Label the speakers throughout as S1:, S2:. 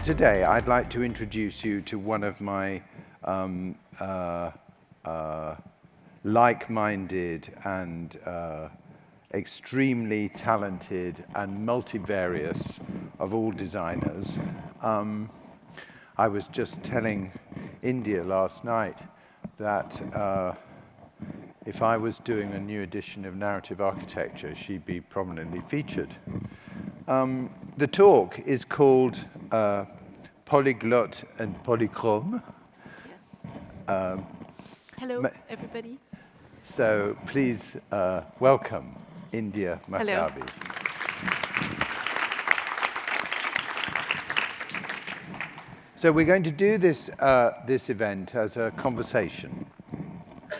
S1: Today, I'd like to introduce you to one of my like-minded and extremely talented and multivarious of all designers. I was just telling India last night that if I was doing a new edition of Narrative Architecture, she'd be prominently featured. The talk is called Polygot and Polychrome.
S2: Yes. Hello, everybody.
S1: So please welcome India Maccabi. So we're going to do this event as a conversation,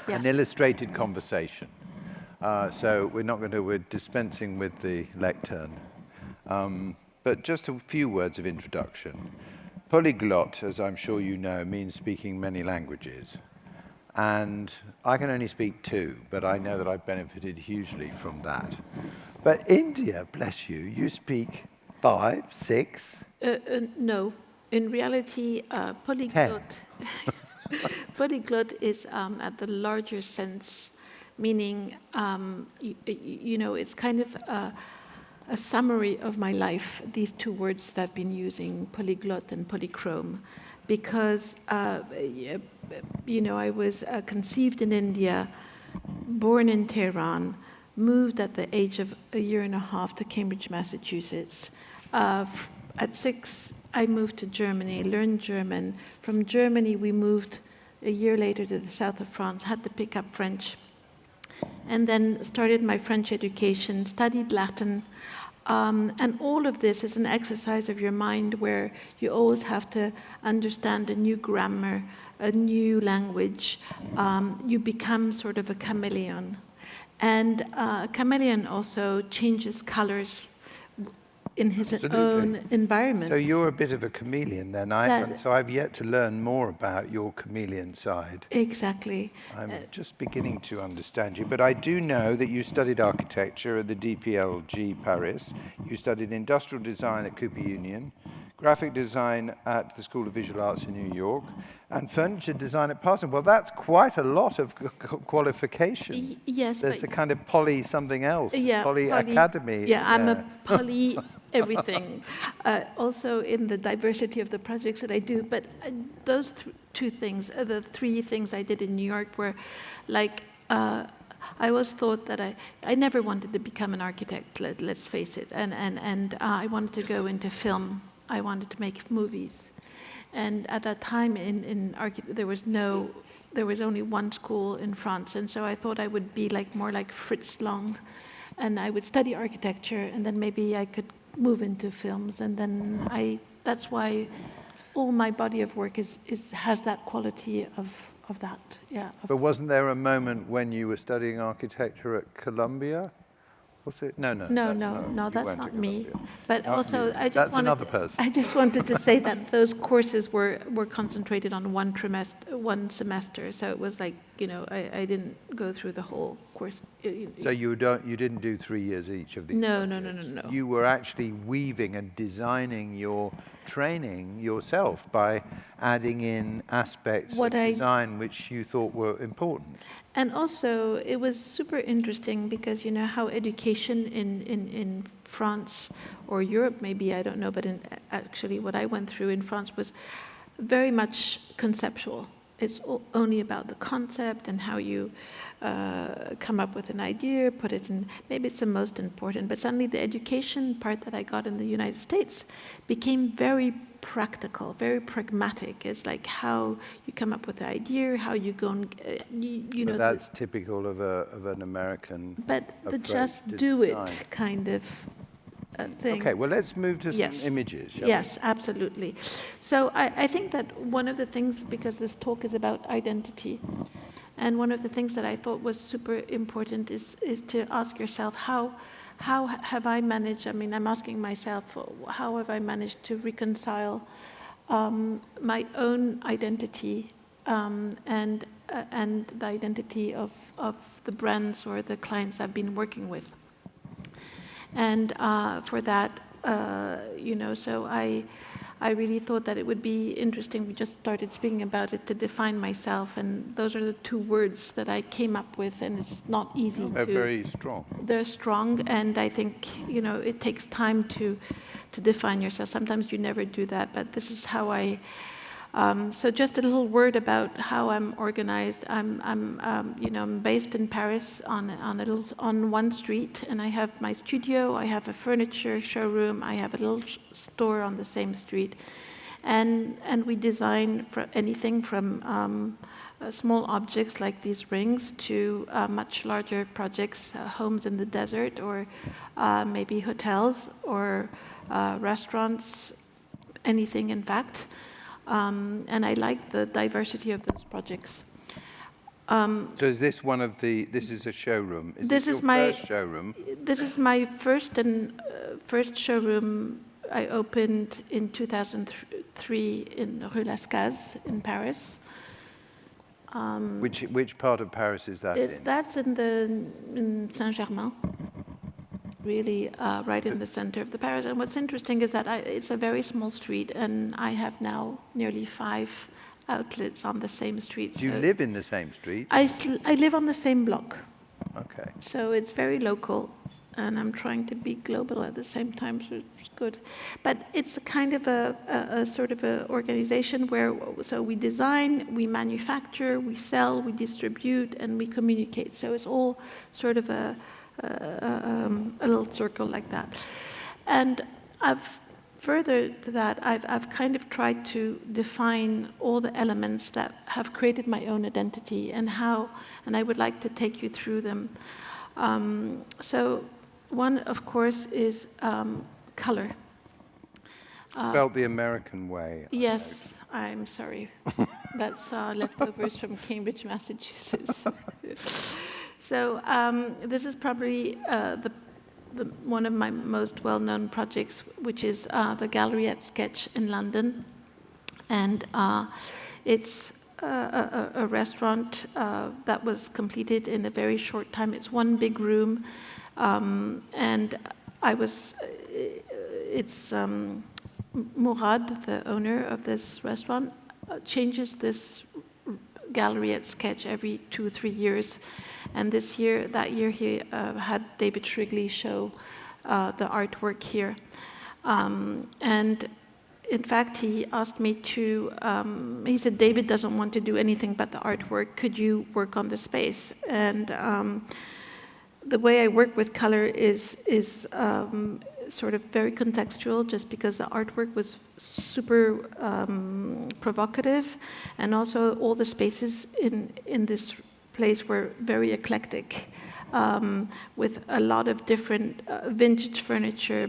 S2: Yes.
S1: an illustrated conversation. So we're dispensing with the lectern. But just a few words of introduction. Polyglot, as I'm sure you know, means speaking many languages. And I can only speak two, but I know that I've benefited hugely from that. But India, bless you, you speak 5, 6?
S2: No. In reality, polyglot, polyglot is at the larger sense, meaning, you know, it's kind of a summary of my life, these two words that I've been using, polyglot and polychrome, because, you know, I was conceived in India, born in Tehran, moved at the age of a year and a half to Cambridge, Massachusetts. At 6, I moved to Germany, learned German. From Germany, we moved a year later to the south of France, had to pick up French, and then started my French education, studied Latin. And all of this is an exercise of your mind where you always have to understand a new grammar, a new language. You become sort of a chameleon. And a chameleon also changes colors in his own environment.
S1: So you're a bit of a chameleon then. So I've yet to learn more about your chameleon side.
S2: Exactly.
S1: I'm just beginning to understand you. But I do know that you studied architecture at the DPLG Paris. You studied industrial design at Cooper Union, graphic design at the School of Visual Arts in New York, and furniture design at Parsons. Well, that's quite a lot of qualification.
S2: Yes.
S1: There's a kind of poly something else, poly academy.
S2: Yeah, I'm a poly everything. Also in the diversity of the projects that I do. But those two things, the three things I did in New York were like, I always thought that I never wanted to become an architect, let's face it. And I wanted to go into film. I wanted to make movies. And at that time there was only one school in France, and so I thought I would be more like Fritz Lang, and I would study architecture, and then maybe I could move into films, and then that's why all my body of work has that quality of that, yeah.
S1: But wasn't there a moment when you were studying architecture at Columbia? Was it? No,
S2: that's not me. But also, I
S1: just
S2: wanted to say that those courses were concentrated on one semester. So it was like, you know, I didn't go through the whole course.
S1: So you didn't do 3 years each of these?
S2: No.
S1: You were actually weaving and designing your training yourself by adding in aspects of design which you thought were important.
S2: And also, it was super interesting because you know how education in France or Europe, maybe, I don't know, but actually what I went through in France was very much conceptual. It's only about the concept and how you come up with an idea, put it in, maybe it's the most important, but suddenly the education part that I got in the United States became very practical, very pragmatic. It's like how you come up with the idea, how you go and, you know.
S1: But that's typical of an American
S2: But the just do it kind of thing.
S1: Okay, well, let's move to some images, shall we?
S2: Yes, absolutely. So I think that one of the things, because this talk is about identity, and one of the things that I thought was super important is to ask yourself, how have I managed, I mean, I'm asking myself, how have I managed to reconcile my own identity and the identity of the brands or the clients I've been working with? And for that, you know, so I really thought that it would be interesting. We just started speaking about it to define myself, and those are the two words that I came up with, and it's not easy
S1: They're
S2: to...
S1: very strong.
S2: They're strong, and I think, you know, it takes time to define yourself. Sometimes you never do that, but this is how I... so just a little word about how I'm organized. You know, I'm based in Paris on one street, and I have my studio, I have a furniture showroom, I have a little store on the same street, and we design for anything from small objects like these rings to much larger projects, homes in the desert, or maybe hotels or restaurants, anything in fact. And I like the diversity of those projects.
S1: So is this one of the, this is a showroom?
S2: This is
S1: your first showroom?
S2: This is my first showroom. I opened in 2003 in Rue Lascaz in Paris.
S1: Which part of Paris is that in?
S2: That's in Saint-Germain. Really right in the center of the Paris. And what's interesting is that it's a very small street, and I have now nearly 5 outlets on the same street.
S1: Do you live in the same street?
S2: I live on the same block.
S1: Okay.
S2: So it's very local, and I'm trying to be global at the same time, so it's good. But it's a kind of a sort of a organization where, so we design, we manufacture, we sell, we distribute, and we communicate. So it's all sort of a little circle like that. And further to that, I've kind of tried to define all the elements that have created my own identity and I would like to take you through them. So one, of course, is color.
S1: Spelled the American way.
S2: Yes, I'm sorry. That's leftovers from Cambridge, Massachusetts. So this is probably one of my most well-known projects, which is the Gallery at Sketch in London. And it's a restaurant that was completed in a very short time. It's one big room. And Mourad, the owner of this restaurant, changes this gallery at Sketch every 2-3 years. And that year he had David Shrigley show the artwork here. And in fact, he asked me to, he said, David doesn't want to do anything but the artwork. Could you work on the space? And the way I work with color is sort of very contextual, just because the artwork was super provocative, and also all the spaces in this place were very eclectic, with a lot of different vintage furniture,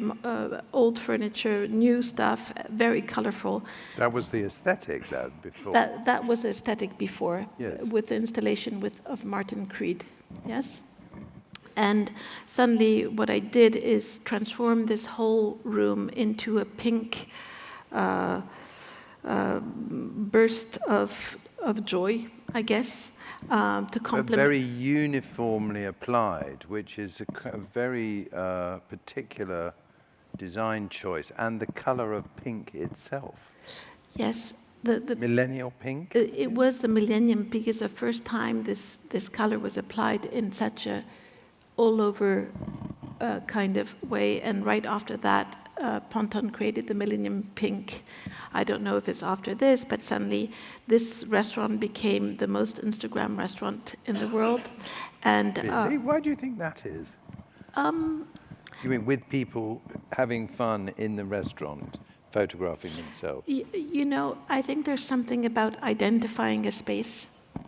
S2: old furniture, new stuff, very colorful.
S1: That was the aesthetic before.
S2: That was the aesthetic before,
S1: yes.
S2: With the installation of Martin Creed, yes? And suddenly what I did is transform this whole room into a pink burst of joy, I guess, to complement.
S1: Very uniformly applied, which is a very particular design choice, and the color of pink itself.
S2: Yes. The
S1: millennial pink?
S2: It was the millennium pink. It's the first time this color was applied in such a all-over kind of way, and right after that, Ponton created the Millennium Pink. I don't know if it's after this, but suddenly this restaurant became the most Instagram restaurant in the world. And
S1: really? Why do you think that is? You mean with people having fun in the restaurant, photographing themselves?
S2: You know, I think there's something about identifying a space,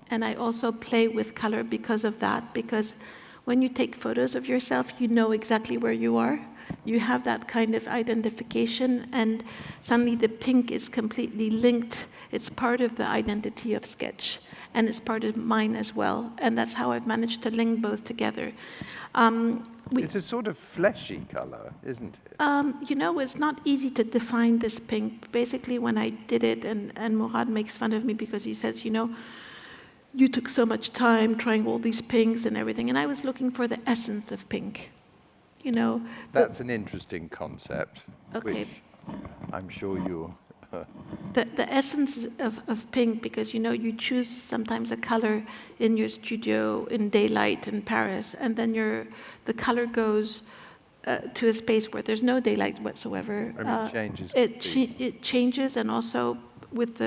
S2: and I also play with color because of that, because when you take photos of yourself, you know exactly where you are. You have that kind of identification, and suddenly the pink is completely linked. It's part of the identity of Sketch, and it's part of mine as well. And that's how I've managed to link both together.
S1: It's a sort of fleshy color, isn't it?
S2: You know, it's not easy to define this pink. Basically, when I did it, and Mourad makes fun of me because he says, you know, you took so much time trying all these pinks and everything, and I was looking for the essence of pink, you know.
S1: That's an interesting concept,
S2: okay.
S1: which I'm sure you'll
S2: the essence of pink, because you choose sometimes a color in your studio in daylight in Paris, and then the color goes to a space where there's no daylight whatsoever.
S1: I mean, it changes.
S2: It changes, and also with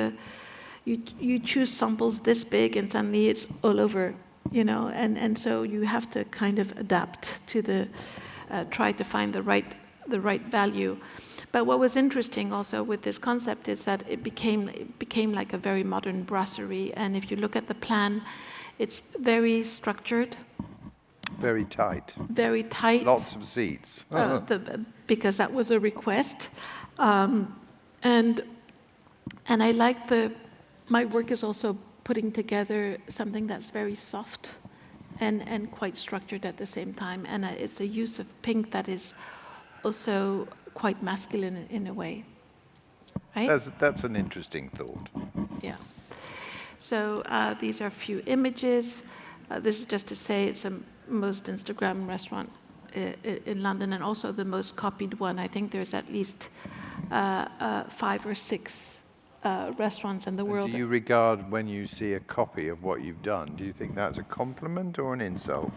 S2: you choose samples this big, and suddenly it's all over, and so you have to kind of adapt to try to find the right value. But what was interesting also with this concept is that it became like a very modern brasserie. And if you look at the plan, it's very structured.
S1: Very tight.
S2: Very tight.
S1: Lots of seats.
S2: Because that was a request. And I like my work is also putting together something that's very soft and quite structured at the same time. And it's a use of pink that is also quite masculine in a way, right?
S1: That's an interesting thought.
S2: Yeah. So these are a few images. This is just to say it's the most Instagram restaurant in London, and also the most copied one. I think there's at least 5 or 6 restaurants in the world.
S1: Do you regard, when you see a copy of what you've done, do you think that's a compliment or an insult?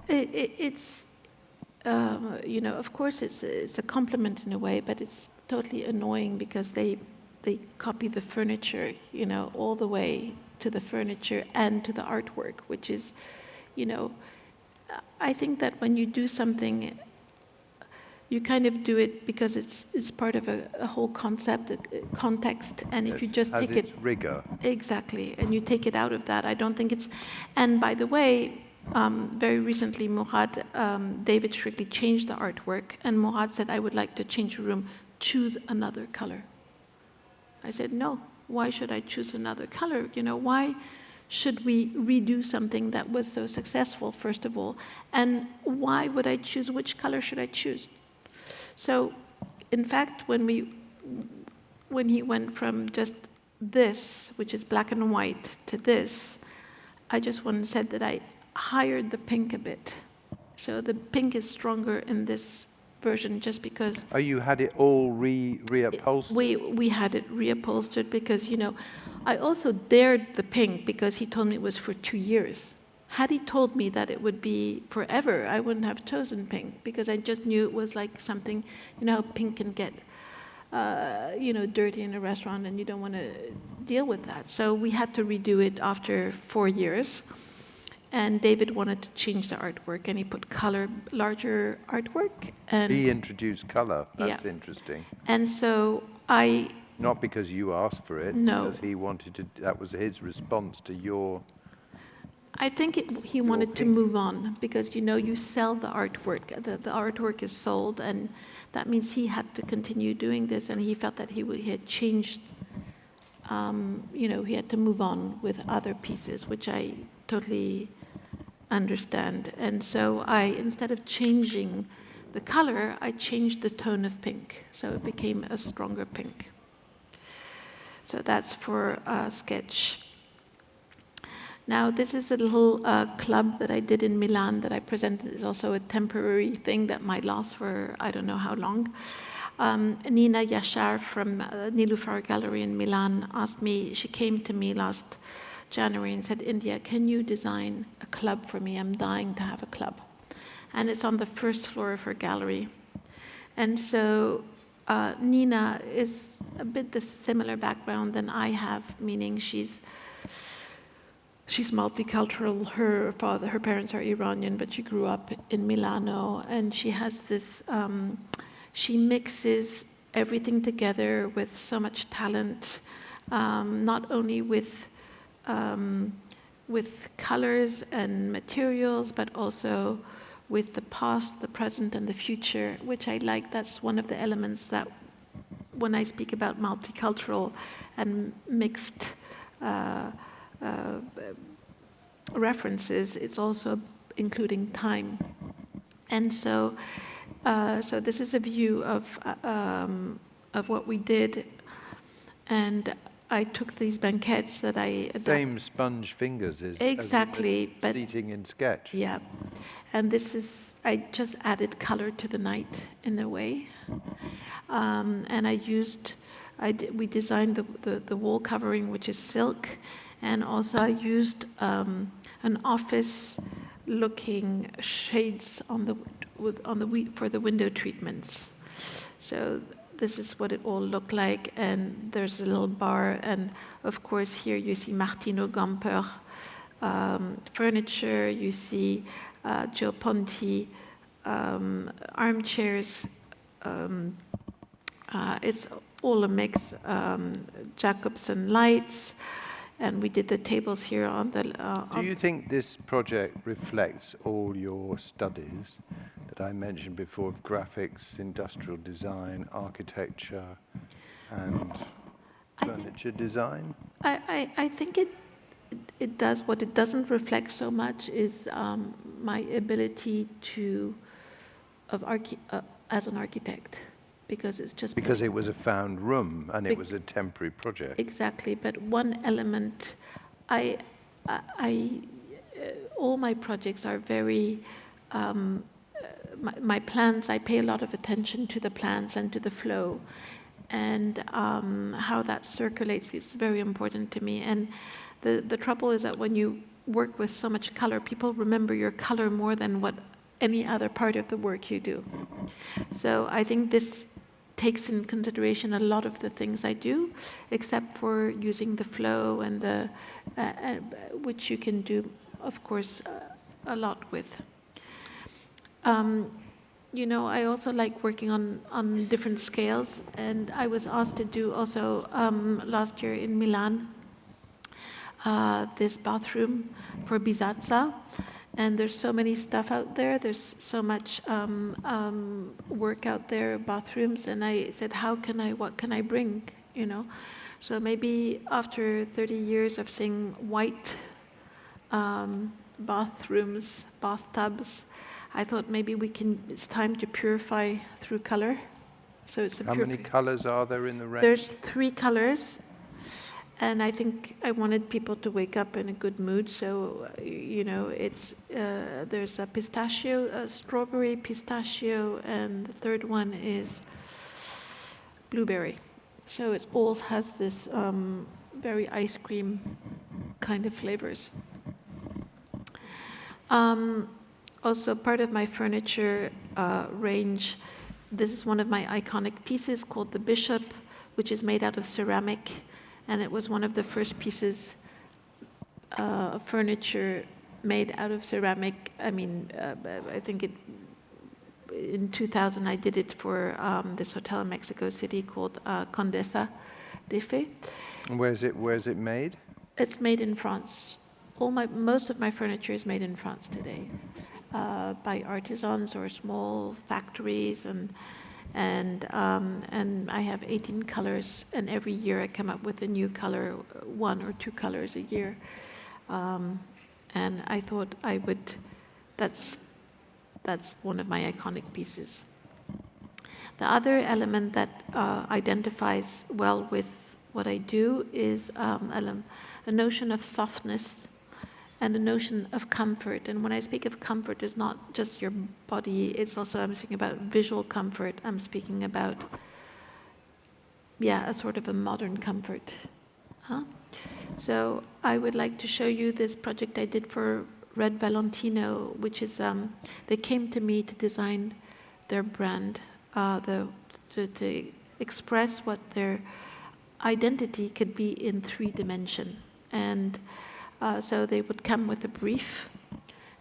S2: It's of course it's a compliment in a way, but it's totally annoying because they copy the furniture, all the way to the furniture and to the artwork, which is, I think that when you do something, you kind of do it because it's part of a whole concept, a context, and if you just take it,
S1: rigor.
S2: Exactly, and you take it out of that, I don't think it's. And by the way, very recently, David Strictly changed the artwork, and Mourad said, "I would like to change the room. Choose another color." I said, "No. Why should I choose another color? Why should we redo something that was so successful, first of all? And why would I choose? Which color should I choose?" So, in fact, when he went from just this, which is black and white, to this, I just said that I hired the pink a bit. So the pink is stronger in this version just because...
S1: Oh, you had it all reupholstered?
S2: We had it reupholstered because, I also dared the pink because he told me it was for 2 years. Had he told me that it would be forever, I wouldn't have chosen pink because I just knew it was like something, how pink can get, dirty in a restaurant and you don't want to deal with that. So we had to redo it after 4 years. And David wanted to change the artwork, and he put color, larger artwork. And
S1: he introduced color. That's interesting.
S2: And so
S1: not because you asked for it.
S2: No.
S1: Because he wanted to. That was his response to your.
S2: I think he wanted to move on because you sell the artwork. The artwork is sold, and that means he had to continue doing this, and he felt that he had changed. He had to move on with other pieces, which I totally understand. And so instead of changing the color, I changed the tone of pink. So it became a stronger pink. So that's for sketch. Now, this is a little club that I did in Milan that I presented. It's also a temporary thing that might last for I don't know how long. Nina Yashar from Nilufar Gallery in Milan asked me, she came to me last January and said, "India, can you design a club for me? I'm dying to have a club." And it's on the first floor of her gallery. And so Nina is a bit the similar background than I have, meaning she's multicultural. Her parents are Iranian, but she grew up in Milano, and she has this, she mixes everything together with so much talent, not only with colors and materials, but also with the past, the present, and the future, which I like. That's one of the elements that when I speak about multicultural and mixed references, it's also including time. And so this is a view of what we did. And I took these banquettes that I
S1: Same sponge fingers as
S2: exactly, but
S1: seating in Sketch.
S2: yeah, and this is, I just added color to the night in a way, and we designed the wall covering, which is silk, and also I used an office-looking shades for the window treatments. So this is what it all looked like, and there's a little bar, and of course here you see Martino Gamper furniture, you see Joe Ponti armchairs, it's all a mix, Jacobson lights, and we did the tables here on the...
S1: Do you think this project reflects all your studies that I mentioned before of graphics, industrial design, architecture, and furniture design?
S2: I think it does. What it doesn't reflect so much is my ability as an architect, because it's just...
S1: Because it was a found room and it was a temporary project.
S2: Exactly, but one element, all my projects are very, my plans, I pay a lot of attention to the plans and to the flow, and how that circulates is very important to me. And the trouble is that when you work with so much color, people remember your color more than what any other part of the work you do. So I think this takes in consideration a lot of the things I do, except for using the flow and the which you can do, of course, a lot with. You know, I also like working on different scales, and I was asked to do also last year in Milan this bathroom for Bisazza. And there's so many stuff out there. There's so much work out there, bathrooms. And I said, what can I bring, you know? So maybe after 30 years of seeing white bathrooms, bathtubs, I thought maybe it's time to purify through color. So it's
S1: How many colors are there in the range?
S2: There's 3 colors. And I think I wanted people to wake up in a good mood. So, you know, there's a pistachio, a strawberry pistachio, and the third one is blueberry. So it all has this very ice cream kind of flavors. Also, part of my furniture range, this is one of my iconic pieces called the Bishop, which is made out of ceramic. And it was one of the first pieces of furniture made out of ceramic. I mean, I think in 2000 I did it for this hotel in Mexico City called Condesa de Fe.
S1: And where's it made?
S2: It's made in France. Most of my furniture is made in France today, by artisans or small factories, and I have 18 colors, and every year I come up with a new color, 1 or 2 colors a year. And I thought that's one of my iconic pieces. The other element that identifies well with what I do is a notion of softness and a notion of comfort. And when I speak of comfort, it's not just your body, it's also, I'm speaking about visual comfort. I'm speaking about, a sort of a modern comfort. So I would like to show you this project I did for Red Valentino, which is, they came to me to design their brand, to express what their identity could be in 3 dimensions. And so they would come with a brief,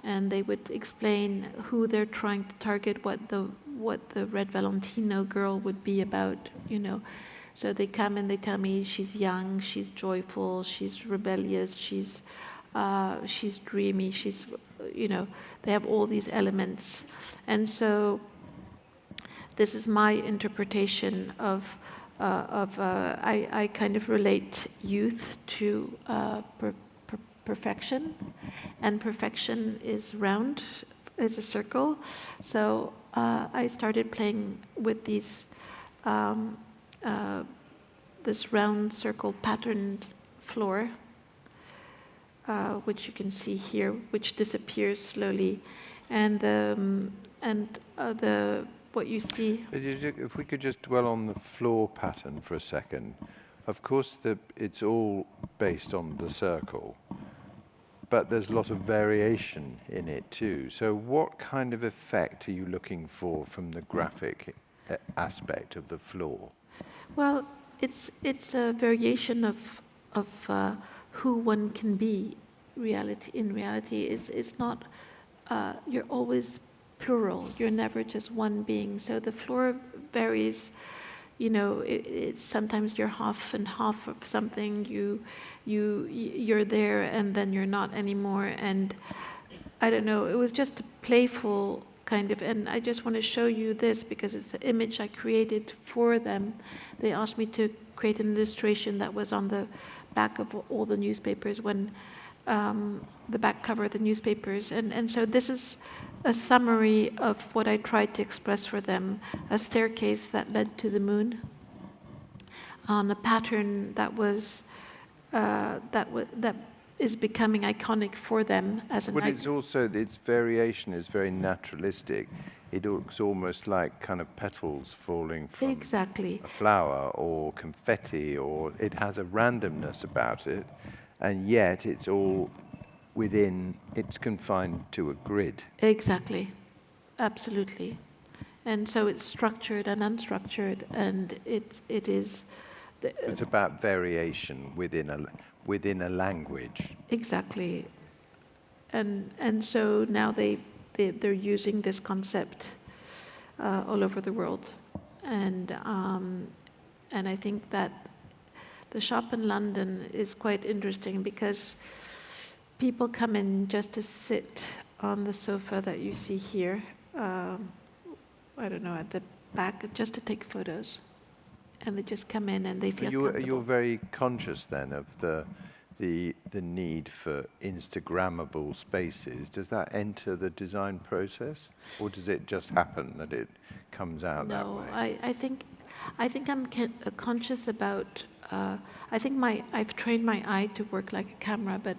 S2: and they would explain who they're trying to target, what the Red Valentino girl would be about, you know. So they come and they tell me she's young, she's joyful, she's rebellious, she's dreamy, she's, you know, they have all these elements. And so this is my interpretation of I kind of relate youth to perfection, and perfection is round, is a circle. So I started playing with these this round circle patterned floor, which you can see here, which disappears slowly, and what you see.
S1: If we could just dwell on the floor pattern for a second. Of course, it's all based on the circle, but there's a lot of variation in it too. So what kind of effect are you looking for from the graphic aspect of the floor?
S2: Well, it's a variation of who one can be. In reality, it's not. You're always plural. You're never just one being. So the floor varies. You know, it's sometimes you're half and half of something. You're there and then you're not anymore. And I don't know. It was just a playful kind of, and I just want to show you this because it's the image I created for them. They asked me to create an illustration that was on the back of all the newspapers when the back cover of the newspapers. And so this is a summary of what I tried to express for them: a staircase that led to the moon, on a pattern that was that is becoming iconic for them as an.
S1: But it's also, its variation is very naturalistic. It looks almost like kind of petals falling from
S2: exactly
S1: a flower or confetti, or it has a randomness about it, and yet it's all within, it's confined to a grid.
S2: Exactly, absolutely. And so it's structured and unstructured, and it is.
S1: It's about variation within a language.
S2: Exactly, and so now they're using this concept all over the world, and I think that the shop in London is quite interesting because people come in just to sit on the sofa that you see here. I don't know, at the back, just to take photos. And they just come in and they feel comfortable.
S1: You're very conscious then of the need for Instagrammable spaces. Does that enter the design process, or does it just happen that it comes out that way?
S2: No, I think I'm conscious about. I think I've trained my eye to work like a camera, but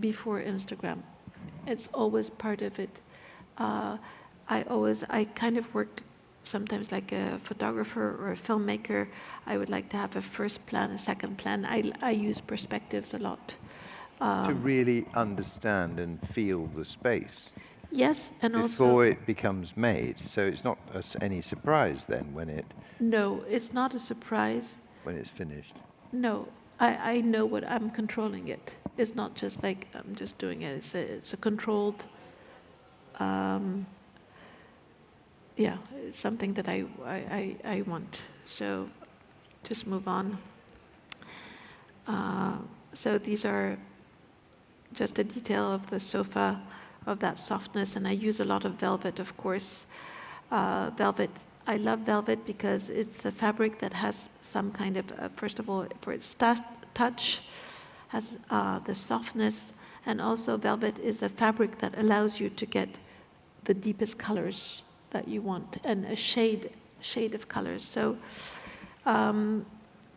S2: before Instagram, it's always part of it. I kind of worked sometimes like a photographer or a filmmaker. I would like to have a first plan, a second plan. I use perspectives a lot.
S1: To really understand and feel the space.
S2: Yes, and also...
S1: Before it becomes made. So it's not any surprise then when it...
S2: No, it's not a surprise.
S1: When it's finished.
S2: No, I know what I'm controlling it. It's not just like I'm just doing it. It's a controlled... yeah, it's something that I want. So just move on. So these are just a detail of the sofa, of that softness, and I use a lot of velvet, of course. Velvet, I love velvet because it's a fabric that has some kind of, first of all, for its touch, has the softness, and also velvet is a fabric that allows you to get the deepest colors that you want, and a shade of colors. So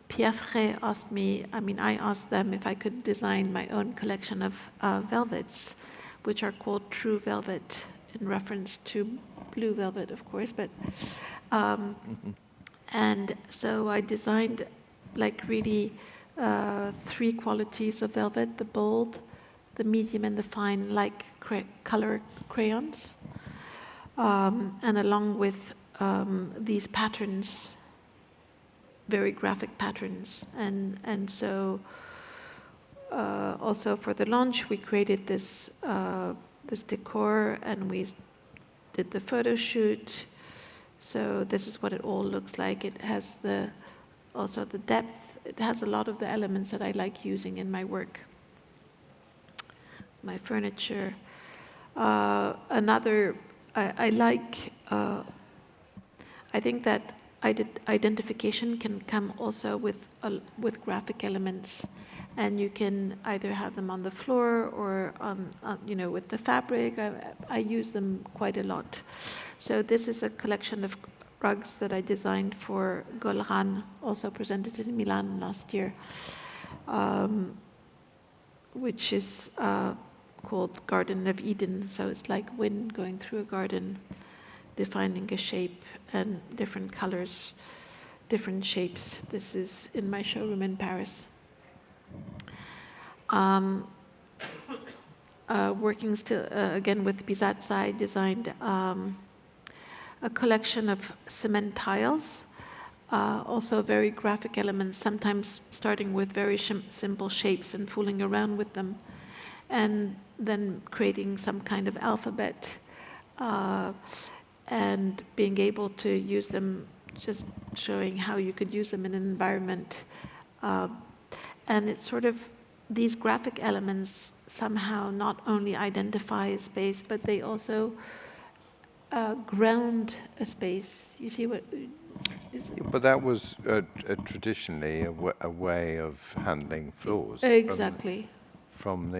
S2: Pierre Frey asked me, I asked them if I could design my own collection of velvets, which are called true velvet, in reference to blue velvet, of course. But and so I designed like really 3 qualities of velvet: the bold, the medium, and the fine, like color crayons. And along with these patterns, very graphic patterns, and so also for the launch we created this this decor, and we did the photo shoot. So this is what it all looks like. It has also the depth. It has a lot of the elements that I like using in my work. My furniture. I think that identification can come also with graphic elements, and you can either have them on the floor or on with the fabric. I use them quite a lot. So this is a collection of rugs that I designed for Golran, also presented in Milan last year, which is called Garden of Eden. So it's like wind going through a garden, defining a shape and different colors, different shapes. This is in my showroom in Paris. Working still again with Pisazza, I designed a collection of cement tiles, also very graphic elements, sometimes starting with very simple shapes and fooling around with them, and then creating some kind of alphabet and being able to use them, just showing how you could use them in an environment. And it's sort of, these graphic elements somehow not only identify a space, but they also ground a space. You see what?
S1: But that was traditionally a way of handling floors.
S2: Exactly.
S1: From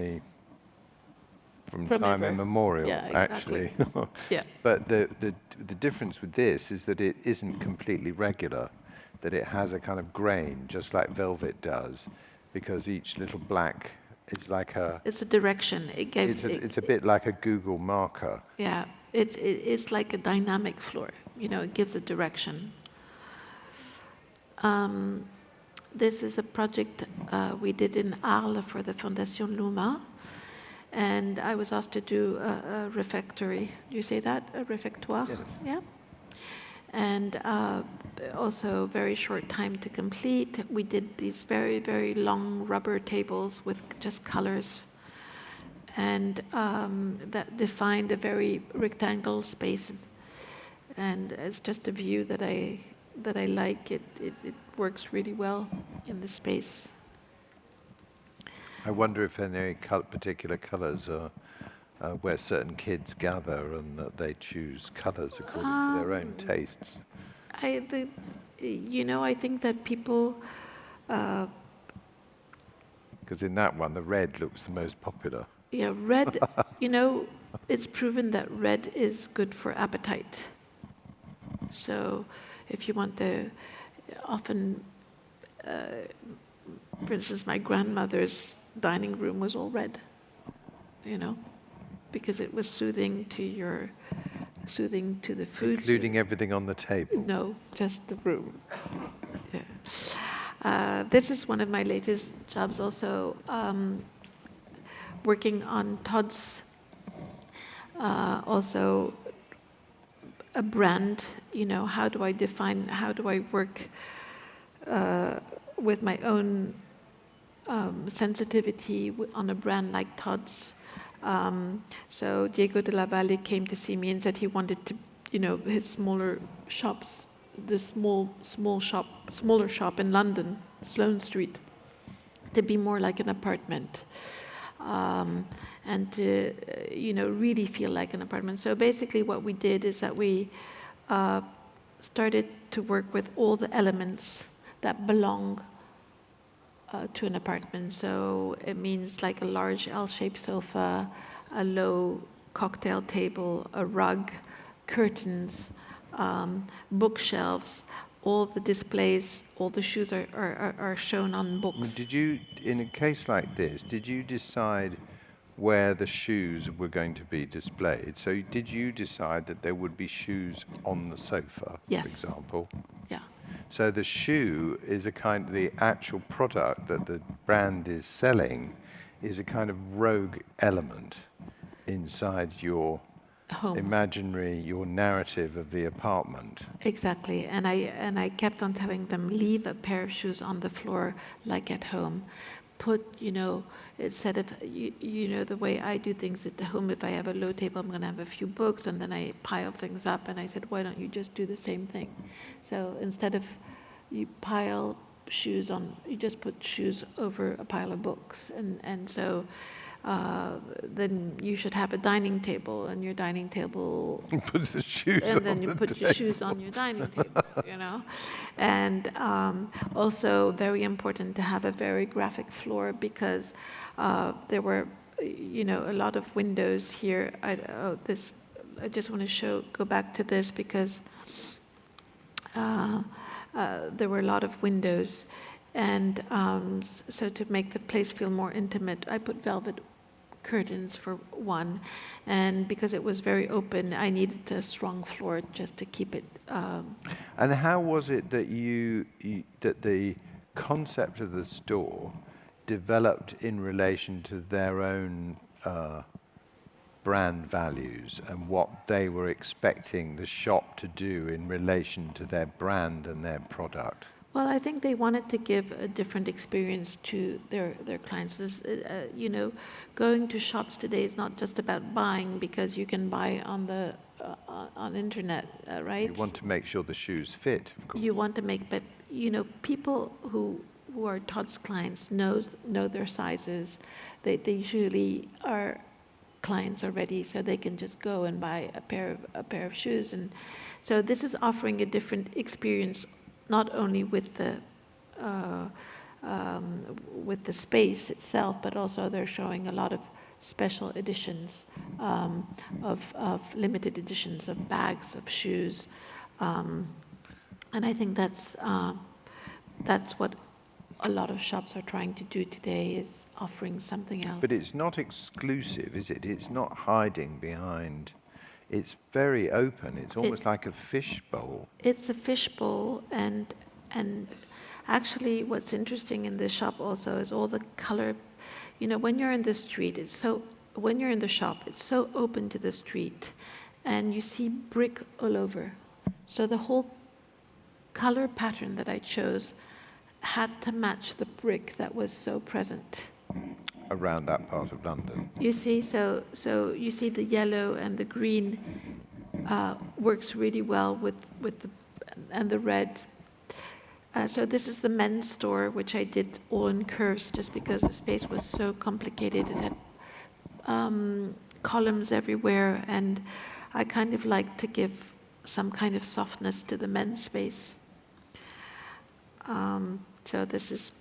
S1: time
S2: ever.
S1: immemorial,
S2: Yeah, exactly.
S1: actually.
S2: Yeah.
S1: But the difference with this is that it isn't completely regular, that it has a kind of grain, just like velvet does, because each little black is like a...
S2: It's a direction. It gives.
S1: It's a bit like a Google marker.
S2: Yeah, it's like a dynamic floor. You know, it gives a direction. This is a project we did in Arles for the Fondation Luma, and I was asked to do a refectory. Do you say that? A refectoire?
S1: Yes.
S2: Yeah. And also very short time to complete. We did these very, very long rubber tables with just colors, and that defined a very rectangular space. And it's just a view that I like. It works really well in the space.
S1: I wonder if any particular colors are where certain kids gather and that they choose colors according to their own tastes.
S2: I think that people...
S1: Because in that one, the red looks the most popular.
S2: Yeah, red, it's proven that red is good for appetite. So if you want often, for instance, my grandmother's dining room was all red, because it was soothing to the food.
S1: Including everything on the table?
S2: No, just the room. Yeah. This is one of my latest jobs also, working on Todd's, also a brand. How do I work with my own sensitivity on a brand like Todd's. So Diego de la Valle came to see me and said he wanted to, his smaller shops, this smaller shop in London, Sloane Street, to be more like an apartment, and to, really feel like an apartment. So basically what we did is that we started to work with all the elements that belong to an apartment. So it means like a large L-shaped sofa, a low cocktail table, a rug, curtains, bookshelves, all the displays, all the shoes are shown on books.
S1: Did you, in a case like this, did you decide where the shoes were going to be displayed? So did you decide that there would be shoes on the sofa,
S2: Yes.
S1: for example?
S2: Yeah.
S1: So the shoe is the actual product that the brand is selling is a kind of rogue element inside your
S2: Home.
S1: your narrative of the apartment.
S2: Exactly, and I kept on telling them, leave a pair of shoes on the floor like at home. Put, instead of, the way I do things at the home, if I have a low table, I'm going to have a few books, and then I pile things up, and I said, why don't you just do the same thing? So instead of you pile shoes on, you just put shoes over a pile of books, and so then you should have a dining table, and your dining table...
S1: Put the shoes
S2: and
S1: on
S2: then you
S1: the
S2: put your shoes on your dining table, And also very important to have a very graphic floor, because there were, a lot of windows here. I just want to go back to this, because There were a lot of windows, and so to make the place feel more intimate, I put velvet curtains for one, and because it was very open, I needed a strong floor just to keep it.
S1: And how was it that that the concept of the store developed in relation to their own brand values and what they were expecting the shop to do in relation to their brand and their product?
S2: Well, I think they wanted to give a different experience to their clients. This, you know, going to shops today is not just about buying, because you can buy on the on internet, right?
S1: You want to make sure the shoes fit, of course.
S2: You want to make, but you know, people who are Todd's clients know their sizes. They usually are clients already, so they can just go and buy a pair of shoes. And so this is offering a different experience, not only with the space itself, but also they're showing a lot of special editions, of limited editions of bags, of shoes, and I think that's what a lot of shops are trying to do today, is offering something else.
S1: But it's not exclusive, is it? It's not hiding behind. It's very open. It's almost like a fishbowl.
S2: It's a fishbowl, and actually, what's interesting in this shop also is all the color. You know, when you're in the street, when you're in the shop, it's so open to the street, and you see brick all over. So the whole color pattern that I chose had to match the brick that was so present
S1: Around that part of London.
S2: You see, so you see the yellow and the green works really well with the red. So this is the men's store, which I did all in curves, just because the space was so complicated. It had columns everywhere, and I kind of like to give some kind of softness to the men's space. So this is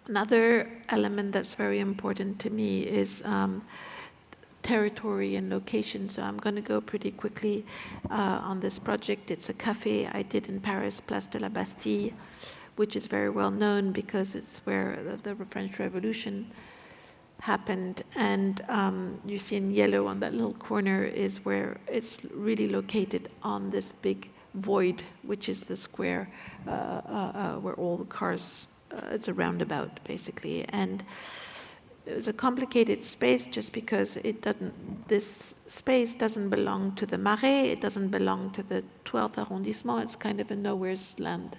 S2: another element that's very important to me, is territory and location. So I'm going to go pretty quickly on this project. It's a cafe I did in Paris, Place de la Bastille, which is very well known because it's where the French Revolution happened. And you see in yellow on that little corner is where it's really located on this big void, which is the square where all the cars, it's a roundabout basically. And it was a complicated space just because this space doesn't belong to the Marais, it doesn't belong to the 12th arrondissement, it's kind of a nowhere's land.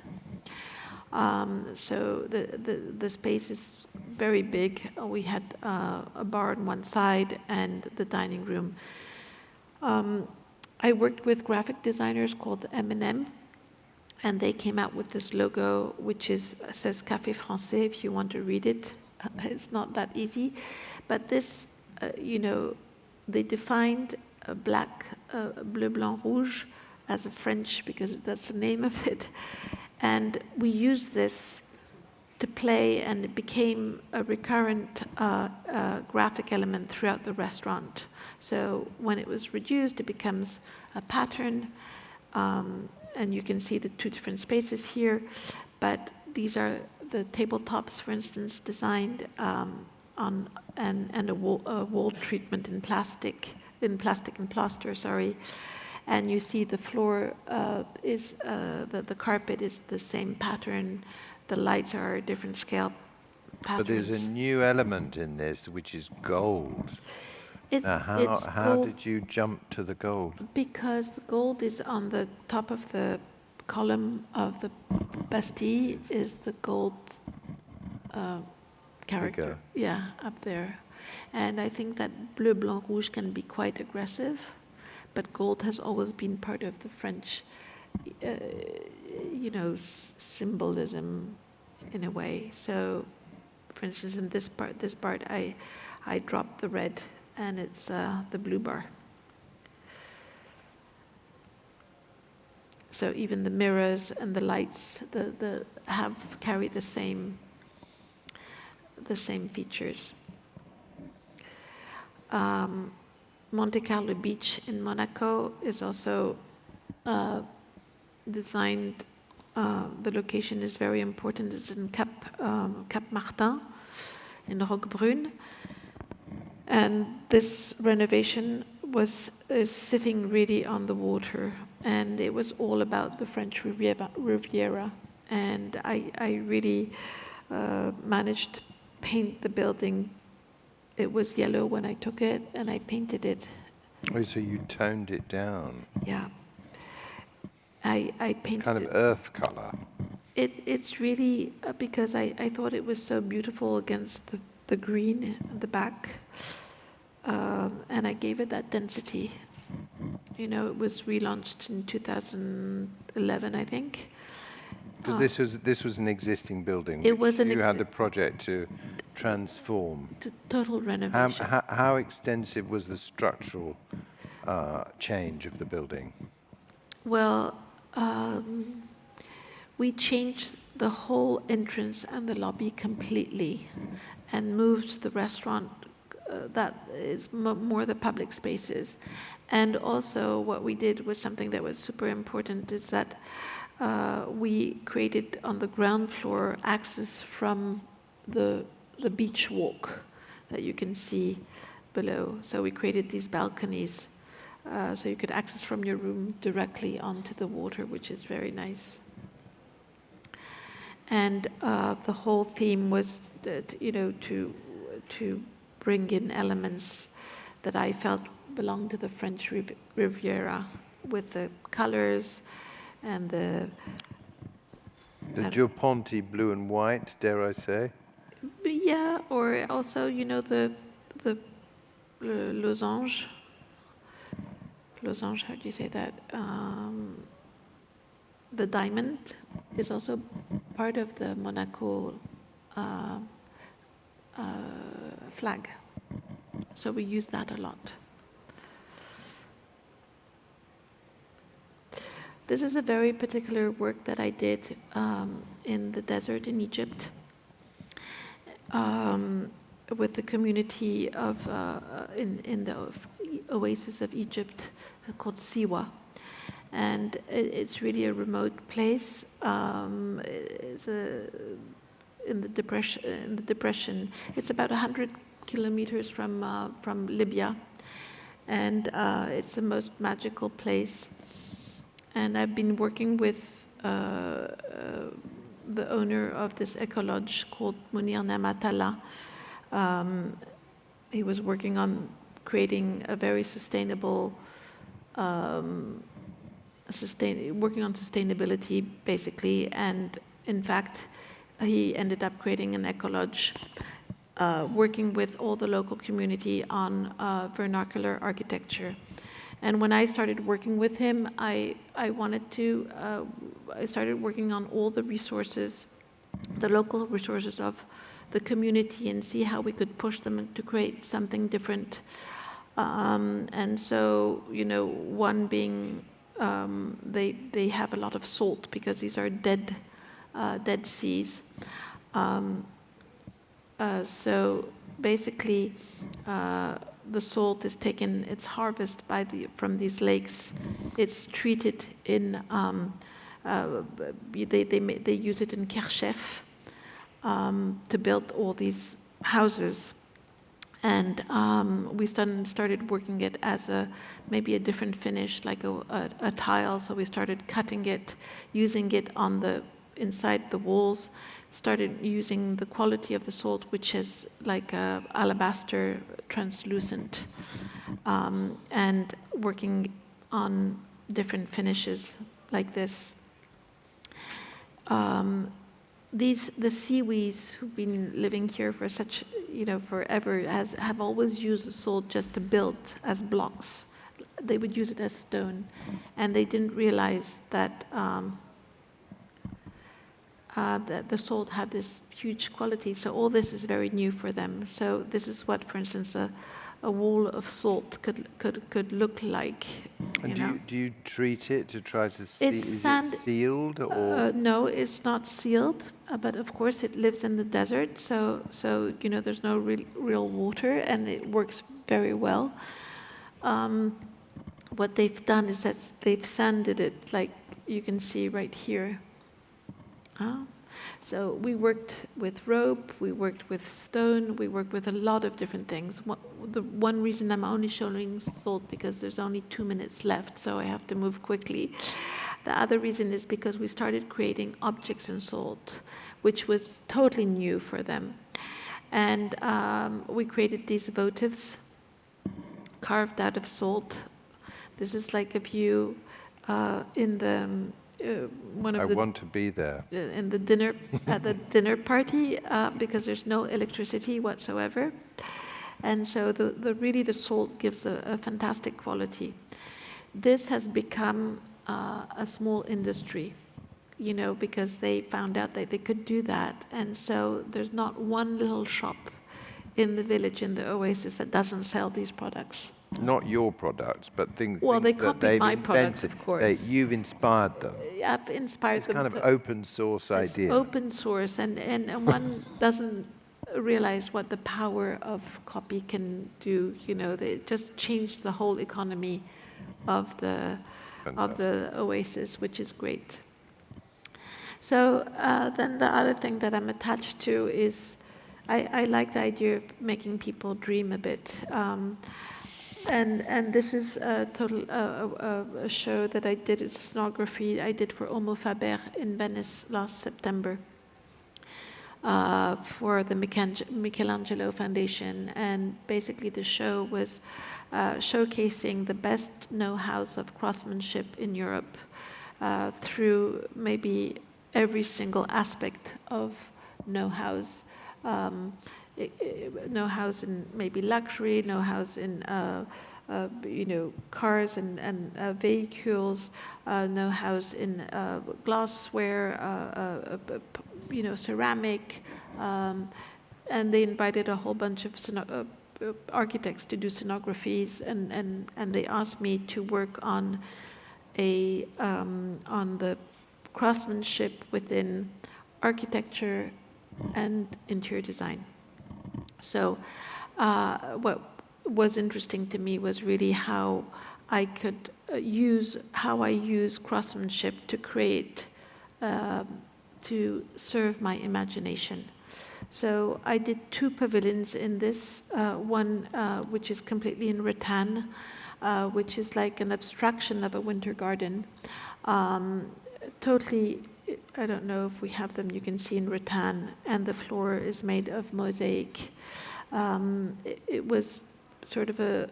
S2: So the space is very big. We had a bar on one side and the dining room. I worked with graphic designers called M&M, and they came out with this logo, which says Café Français, if you want to read it. It's not that easy. But this, you know, they defined black, bleu, blanc, rouge as a French, because that's the name of it. And we used this to play, and it became a recurrent graphic element throughout the restaurant. So when it was reduced, it becomes a pattern, and you can see the two different spaces here. But these are the tabletops, for instance, designed on and a wall treatment in plastic and plaster, sorry. And you see the floor is the carpet is the same pattern. The lights are a different scale patterns.
S1: But there's a new element in this, which is gold. How did you jump to the gold?
S2: Because gold is on the top of the column of the Bastille, is the gold character.
S1: Figure.
S2: Yeah, up there. And I think that bleu, blanc, rouge can be quite aggressive, but gold has always been part of the French, you know, symbolism in a way. So, for instance, in this part, I dropped the red, and it's the blue bar. So even the mirrors and the lights, carry the same features. Monte Carlo Beach in Monaco is also designed The location is very important. It's in Cap Martin, in Roquebrune. And this renovation is sitting really on the water. And it was all about the French Riviera. And I really managed to paint the building. It was yellow when I took it, and I painted it.
S1: Oh, so you toned it down.
S2: Yeah. I painted
S1: kind of
S2: it.
S1: Earth color.
S2: It's really because I thought it was so beautiful against the green at the back, and I gave it that density. You know, it was relaunched in 2011, I think.
S1: Because this was an existing building.
S2: It was
S1: you had a project to transform.
S2: Total renovation.
S1: How extensive was the structural change of the building?
S2: Well, we changed the whole entrance and the lobby completely and moved the restaurant that is more the public spaces. And also what we did was something that was super important, is that we created on the ground floor access from the beach walk that you can see below. So we created these balconies so you could access from your room directly onto the water, which is very nice. And the whole theme was, to bring in elements that I felt belonged to the French Riviera, with the colors and the
S1: Dupont blue and white, dare I say?
S2: Yeah, or also, the losange. Losange, how do you say that? The diamond is also part of the Monaco flag. So we use that a lot. This is a very particular work that I did in the desert in Egypt with the community of in the oasis of Egypt called Siwa. And it's really a remote place. It's in the depression. It's about 100 kilometers from Libya, and it's the most magical place. And I've been working with the owner of this eco-lodge called Munir Namatala. He was working on creating a very sustainable, working on sustainability basically, and in fact, he ended up creating an eco-lodge, working with all the local community on vernacular architecture. And when I started working with him, I started working on all the resources, the local resources of the community, and see how we could push them to create something different. And so, one being they have a lot of salt because these are dead seas. So basically, the salt is taken, it's harvested from these lakes. It's treated in, they use it in Kerchef to build all these houses. And we started working it as maybe a different finish, like a tile. So we started cutting it, using it inside the walls, started using the quality of the salt, which is like alabaster, translucent, and working on different finishes like this. The seaweeds who've been living here for forever have always used the salt just to build as blocks. They would use it as stone, and they didn't realize that that the salt had this huge quality. So all this is very new for them. So this is what, for instance, a wall of salt could look like.
S1: And do you treat it to try to see? Is it sealed or?
S2: No, it's not sealed. But of course, it lives in the desert. So there's no real water, and it works very well. What they've done is that they've sanded it, like you can see right here. So we worked with rope, we worked with stone, we worked with a lot of different things. The one reason I'm only showing salt because there's only 2 minutes left, so I have to move quickly. The other reason is because we started creating objects in salt, which was totally new for them. And we created these votives carved out of salt. This is like a view in the one of
S1: I
S2: the
S1: want to be there.
S2: in the dinner at the dinner party because there's no electricity whatsoever, and so really the salt gives a fantastic quality. This has become a small industry, you know, because they found out that they could do that, and so there's not one little shop in the village in the oasis that doesn't sell these products.
S1: Not your products, but things,
S2: Well,
S1: things
S2: they
S1: that
S2: copied
S1: they've
S2: my
S1: invented.
S2: products, of course.
S1: You've inspired them.
S2: I've inspired
S1: It's
S2: them.
S1: kind of open source
S2: It's
S1: idea.
S2: open source, and one doesn't realize what the power of copy can do. You know, they just changed the whole economy of the oasis, which is great. So then the other thing that I'm attached to is I like the idea of making people dream a bit. And this is a total a show that I did, it's scenography I did for Homo Faber in Venice last September for the Michelangelo Foundation. And basically the show was showcasing the best know-hows of craftsmanship in Europe through maybe every single aspect of know-hows. Know-hows in maybe luxury, know-hows in you know, cars and vehicles, know-hows in glassware, you know, ceramic, and they invited a whole bunch of architects to do scenographies, and they asked me to work on on the craftsmanship within architecture and interior design. So what was interesting to me was really how I could use craftsmanship to create, to serve my imagination. So I did 2 pavilions in this, one which is completely in rattan, which is like an abstraction of a winter garden. Totally, I don't know if we have them, you can see in rattan, and the floor is made of mosaic. It was sort of a...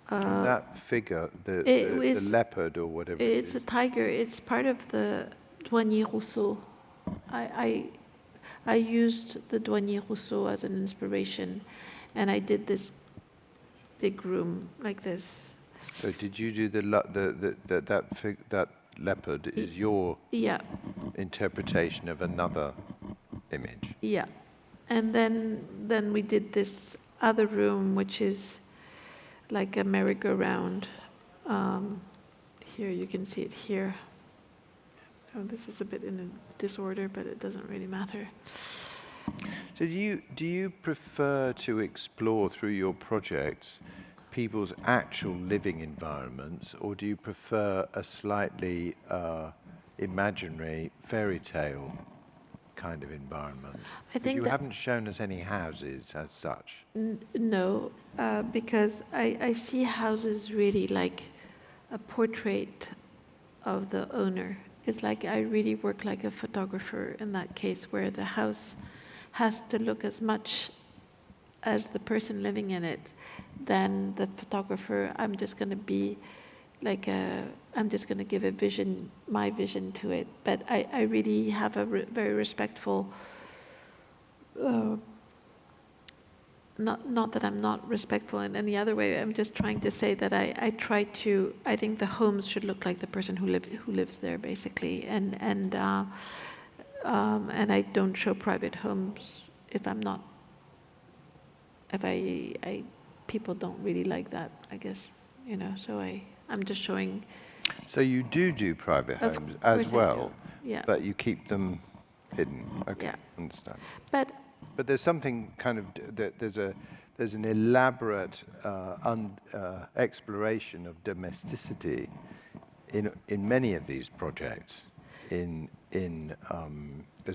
S1: that figure, the leopard or whatever it is.
S2: It's a tiger, it's part of the Douanier Rousseau. I used the Douanier Rousseau as an inspiration, and I did this big room like this.
S1: So did you do that leopard is your interpretation of another image?
S2: Yeah. And then we did this other room, which is like a merry-go-round. Here, you can see it here. Oh, this is a bit in a disorder, but it doesn't really matter.
S1: So do you prefer to explore through your projects people's actual living environments, or do you prefer a slightly imaginary fairy tale kind of environment?
S2: I think
S1: you haven't shown us any houses as such.
S2: No, because I see houses really like a portrait of the owner. It's like I really work like a photographer in that case, where the house has to look as much as the person living in it than the photographer. I'm just going to be like I'm just going to give a vision, my vision to it. But I really have a very respectful, not that I'm not respectful in any other way. I'm just trying to say that I think the homes should look like the person who lives there, basically. And I don't show private homes if people don't really like that, I guess, you know, so I'm just showing.
S1: So you do private homes as well,
S2: yeah.
S1: But you keep them hidden. Okay,
S2: yeah.
S1: Understand.
S2: But
S1: there's something kind of, there's an elaborate exploration of domesticity in many of these projects. as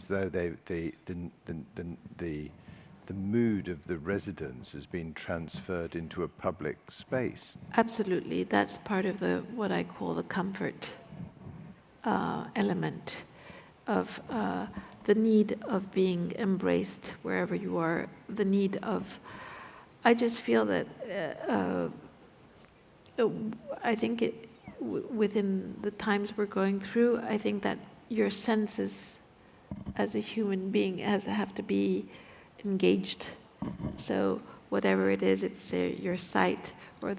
S1: though the mood of the residents has been transferred into a public space.
S2: Absolutely, that's part of what I call the comfort element of the need of being embraced wherever you are, the need of, I just feel that I think within the times we're going through, I think that your senses as a human being have to be engaged. So whatever it is, it's your sight or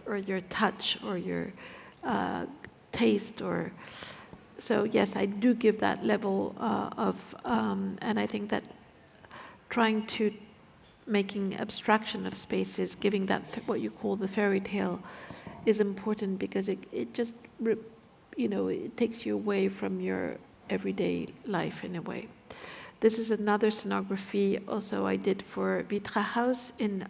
S2: or your touch or your taste, or so yes, I do give that level and I think that trying to making abstraction of spaces, giving that what you call the fairy tale, is important because it just it takes you away from your everyday life in a way. This is another scenography also I did for Vitra House in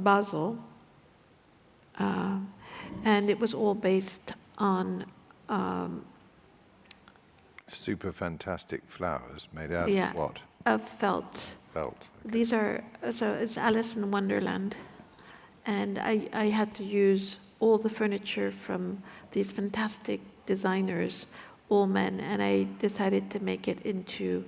S2: Basel, and it was all based on
S1: super fantastic flowers made out
S2: yeah,
S1: of what?
S2: Of felt.
S1: Felt. Okay.
S2: These are, so it's Alice in Wonderland, and I had to use all the furniture from these fantastic designers, all men, and I decided to make it into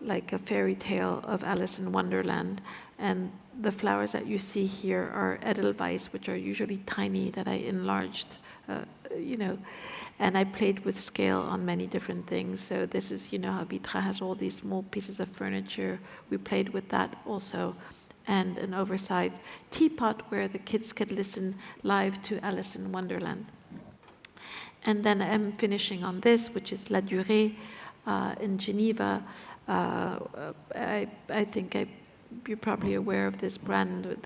S2: like a fairy tale of Alice in Wonderland. And the flowers that you see here are Edelweiss, which are usually tiny, that I enlarged, and I played with scale on many different things. So this is, how Vitra has all these small pieces of furniture. We played with that also, and an oversized teapot where the kids could listen live to Alice in Wonderland. And then I'm finishing on this, which is La Durée in Geneva. I think you're probably aware of this brand.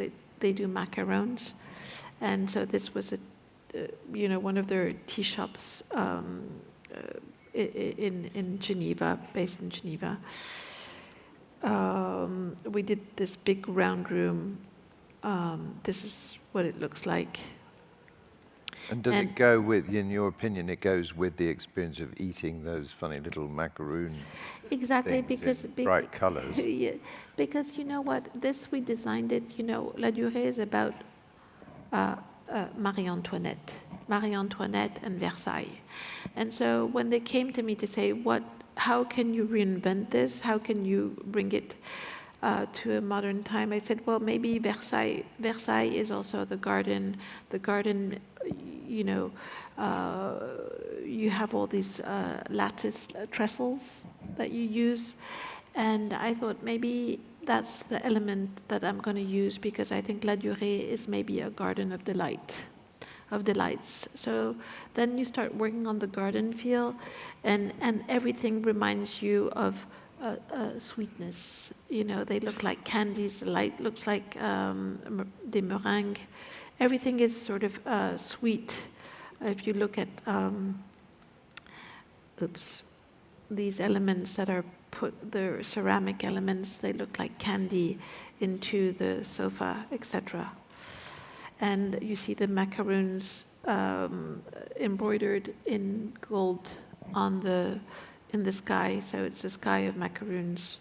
S2: They do macaroons, and so this was one of their tea shops in Geneva, based in Geneva. We did this big round room. This is what it looks like.
S1: And does it go with, in your opinion, it goes with the experience of eating those funny little macaroon
S2: exactly,
S1: because bright colors?
S2: Yeah, because you know what, we designed it, La Durée is about Marie Antoinette and Versailles. And so when they came to me to say, how can you reinvent this? How can you bring it to a modern time? I said, well, maybe Versailles is also the garden. The garden, you have all these lattice trestles that you use. And I thought maybe that's the element that I'm going to use, because I think La Durée is maybe a garden of delights. So then you start working on the garden feel, and everything reminds you of sweetness. They look like candies. The light looks like des meringues. Everything is sort of sweet. If you look at these elements that are the ceramic elements, they look like candy into the sofa, etc. And you see the macaroons embroidered in gold in the sky. So it's a sky of macaroons.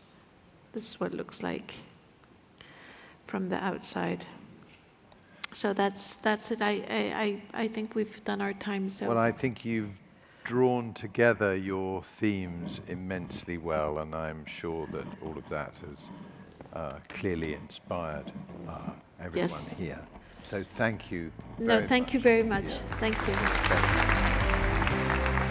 S2: This is what it looks like from the outside. So that's it. I think we've done our time. So
S1: well, I think you've drawn together your themes immensely well, and I'm sure that all of that has clearly inspired everyone here. So thank you.
S2: Thank you very much.
S1: Yeah.
S2: Thank you.